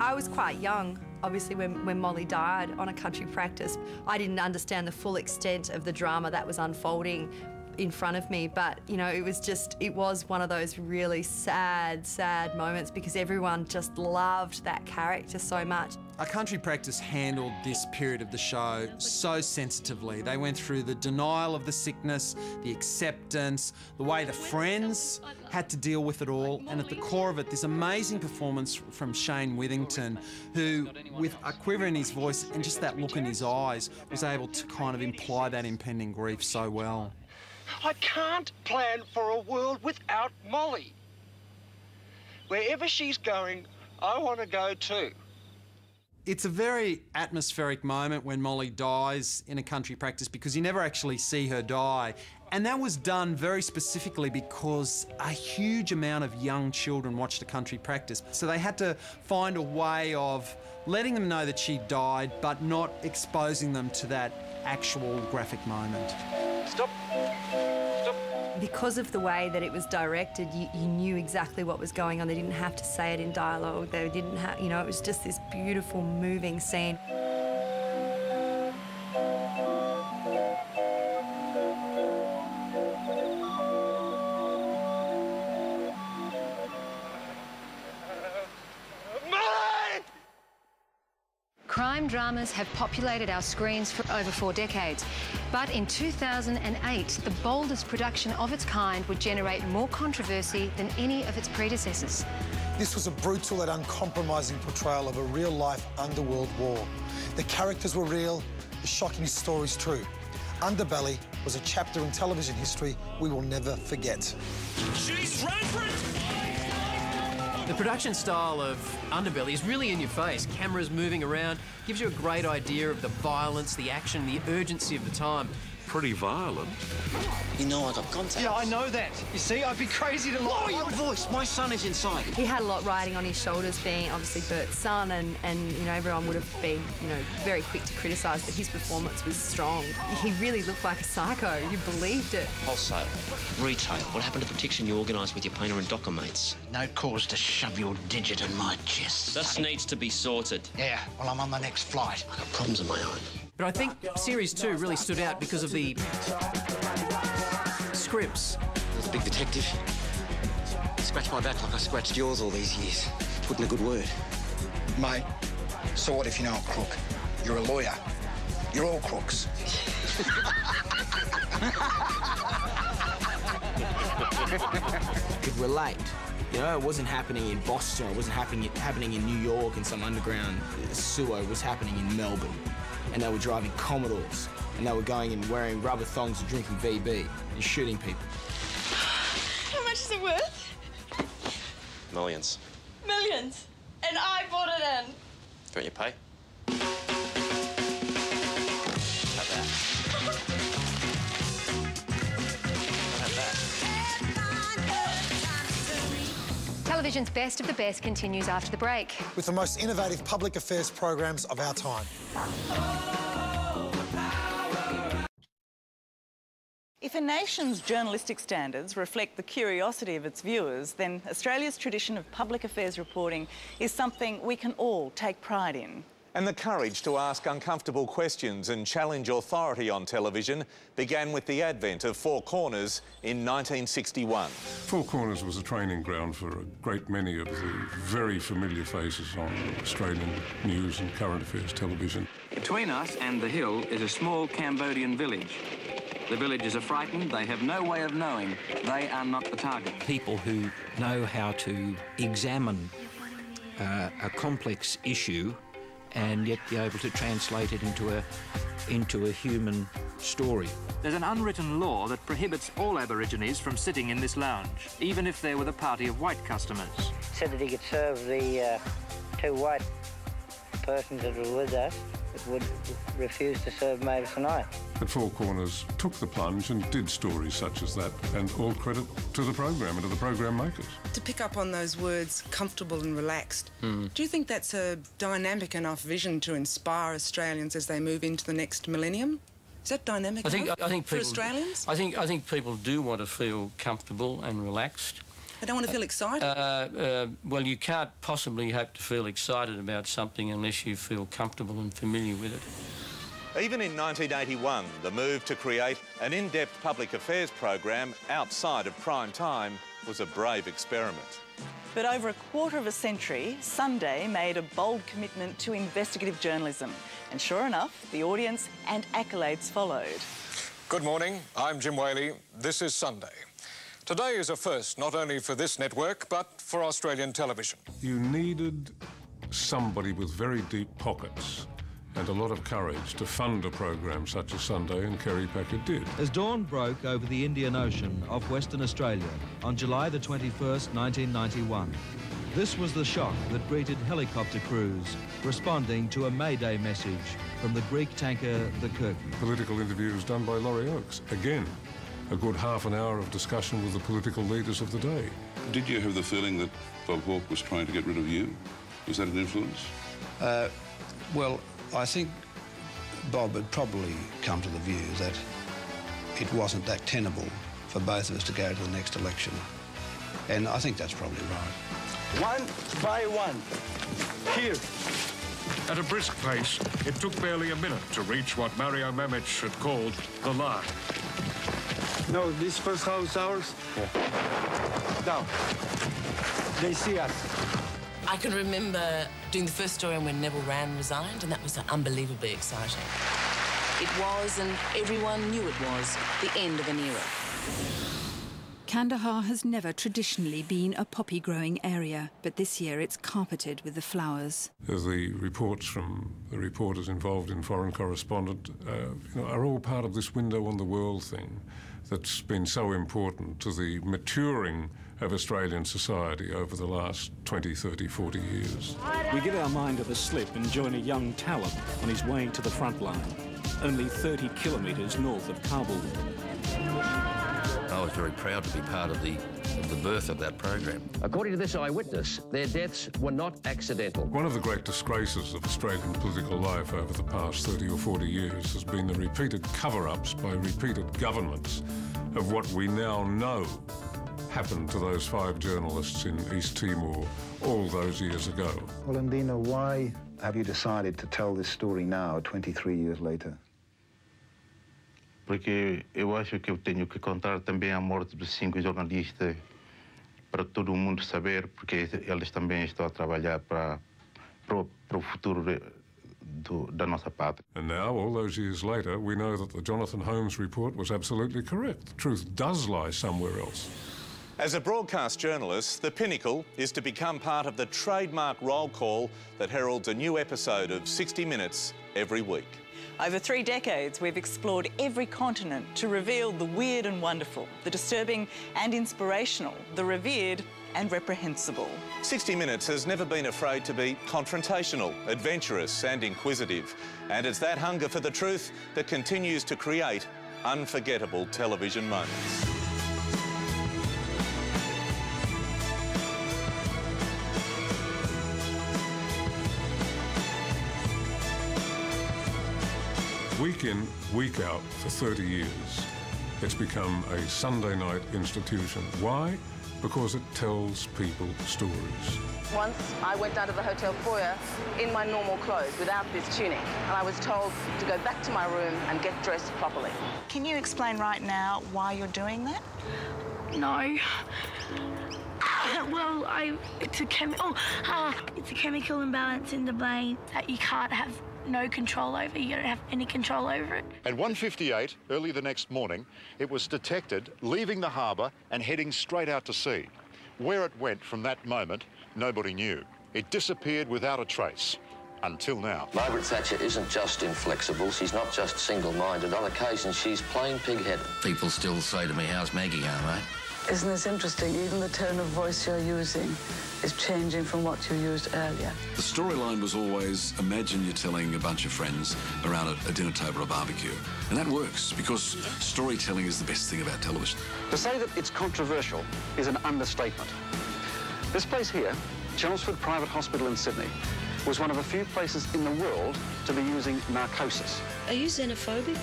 I was quite young, obviously, when Molly died on a country practice. I didn't understand the full extent of the drama that was unfolding in front of me, but, you know, it was one of those really sad moments because everyone just loved that character so much. A country practice handled this period of the show so sensitively. They went through the denial of the sickness, the acceptance, the way the friends had to deal with it all, and at the core of it, this amazing performance from Shane Withington, who, with a quiver in his voice and just that look in his eyes, was able to kind of imply that impending grief so well. I can't plan for a world without Molly. Wherever she's going, I want to go too. It's a very atmospheric moment when Molly dies in a country practice because you never actually see her die. And that was done very specifically because a huge amount of young children watched a country practice. So they had to find a way of letting them know that she died, but not exposing them to that actual graphic moment. Stop. Stop. Because of the way that it was directed, you knew exactly what was going on. They didn't have to say it in dialogue. They didn't have, you know, it was just this beautiful, moving scene. Crime dramas have populated our screens for over 4 decades. But in 2008, the boldest production of its kind would generate more controversy than any of its predecessors. This was a brutal and uncompromising portrayal of a real-life underworld war. The characters were real, the shocking stories true. Underbelly was a chapter in television history we will never forget. She's run for it! The production style of Underbelly is really in your face. Cameras moving around, gives you a great idea of the violence, the action, the urgency of the time. Pretty violent. You know I got contacts. Yeah, I know that. You see, I'd be crazy to lie. Lower your voice. My son is inside. He had a lot riding on his shoulders, being obviously Bert's son, and you know, everyone would have been, you know, very quick to criticise that his performance was strong. He really looked like a psycho. You believed it. Wholesale, retail. What happened to the protection you organised with your painter and docker mates? No cause to shove your digit in my chest. This needs to be sorted. Yeah, well, I'm on the next flight. I've got problems of my own. But I think Series 2 really stood out because of the scripts. The big detective. Scratch my back like I scratched yours all these years. Put in a good word. Mate, so what if you're not a crook? You're a lawyer. You're all crooks. Could relate. You know, it wasn't happening in Boston, it wasn't happening in New York in some underground sewer, it was happening in Melbourne. And they were driving Commodores, and they were going and wearing rubber thongs and drinking VB and shooting people. How much is it worth? Millions. Millions. And I bought it in. Don't you pay? Have that. Have that. Television's best of the best continues after the break. With the most innovative public affairs programs of our time. If a nation's journalistic standards reflect the curiosity of its viewers, then Australia's tradition of public affairs reporting is something we can all take pride in. And the courage to ask uncomfortable questions and challenge authority on television began with the advent of Four Corners in 1961. Four Corners was a training ground for a great many of the very familiar faces on Australian news and current affairs television. Between us and the hill is a small Cambodian village. The villagers are frightened. They have no way of knowing they are not the target. People who know how to examine a complex issue and yet be able to translate it into a human story. There's an unwritten law that prohibits all Aborigines from sitting in this lounge, even if they're with a party of white customers. Said that he could serve the 2 white persons that were with us, but would refuse to serve Mavis and I. But Four Corners took the plunge and did stories such as that, and all credit to the program and to the program makers. To pick up on those words, comfortable and relaxed, do you think that's a dynamic enough vision to inspire Australians as they move into the next millennium? Is that dynamic enough I think for people, Australians? I think people do want to feel comfortable and relaxed. They don't want to feel excited? Well, you can't possibly hope to feel excited about something unless you feel comfortable and familiar with it. Even in 1981, the move to create an in-depth public affairs program outside of prime time was a brave experiment. But over a quarter of a century, Sunday made a bold commitment to investigative journalism. And sure enough, the audience and accolades followed. Good morning, I'm Jim Whaley. This is Sunday. Today is a first, not only for this network, but for Australian television. You needed somebody with very deep pockets and a lot of courage to fund a program such as Sunday, and Kerry Packer did. As dawn broke over the Indian Ocean off Western Australia on July the 21st, 1991, this was the shock that greeted helicopter crews responding to a Mayday message from the Greek tanker the Curtain. Political interviews done by Laurie Oakes. Again, a good half an hour of discussion with the political leaders of the day. Did you have the feeling that Bob Hawke was trying to get rid of you? Was that an influence? Well, I think Bob had probably come to the view that it wasn't that tenable for both of us to go to the next election. And I think that's probably right. One by one. Here. At a brisk pace, it took barely a minute to reach what Mario Mamic had called the line. No, this first house is ours. Yeah. Now, they see us. I can remember doing the first story on when Neville Wran resigned, and that was unbelievably exciting. It was, and everyone knew it was, the end of an era. Kandahar has never traditionally been a poppy-growing area, but this year it's carpeted with the flowers. The reports from the reporters involved in Foreign Correspondent are all part of this window on the world thing that's been so important to the maturing of Australian society over the last 20, 30, 40 years. We give our mind a slip and join a young talent on his way to the front line, only 30 kilometres north of Kabul. I was very proud to be part of the birth of that program. According to this eyewitness, their deaths were not accidental. One of the great disgraces of Australian political life over the past 30 or 40 years has been the repeated cover-ups by repeated governments of what we now know happened to those 5 journalists in East Timor all those years ago. Well, Andina, why have you decided to tell this story now, 23 years later? Porque eu acho que eu tenho que contar também a morte dos 5 jornalistas para todo mundo saber, porque eles também estão a trabalhar para o futuro da nossa pátria. And now, all those years later, we know that the Jonathan Holmes report was absolutely correct. The truth does lie somewhere else. As a broadcast journalist, the pinnacle is to become part of the trademark roll call that heralds a new episode of 60 Minutes every week. Over 3 decades, we've explored every continent to reveal the weird and wonderful, the disturbing and inspirational, the revered and reprehensible. 60 Minutes has never been afraid to be confrontational, adventurous and inquisitive. And it's that hunger for the truth that continues to create unforgettable television moments. Week in, week out for 30 years, it's become a Sunday night institution. Why? Because it tells people stories. Once I went down to the hotel foyer in my normal clothes without this tunic, and I was told to go back to my room and get dressed properly. Can you explain right now why you're doing that? No. Well, it's a chemical imbalance in the brain that you can't have no control over. You don't have any control over it. At 1:58 early the next morning, it was detected leaving the harbour and heading straight out to sea. Where it went from that moment, nobody knew. It disappeared without a trace. Until now. Margaret Thatcher isn't just inflexible, she's not just single-minded. On occasion, she's plain pig-headed. People still say to me, how's Maggie going, mate? Isn't this interesting? Even the tone of voice you're using is changing from what you used earlier. The storyline was always, imagine you're telling a bunch of friends around a dinner table or a barbecue. And that works, because storytelling is the best thing about television. To say that it's controversial is an understatement. This place here, Chelmsford Private Hospital in Sydney, was one of a few places in the world to be using narcosis. Are you xenophobic?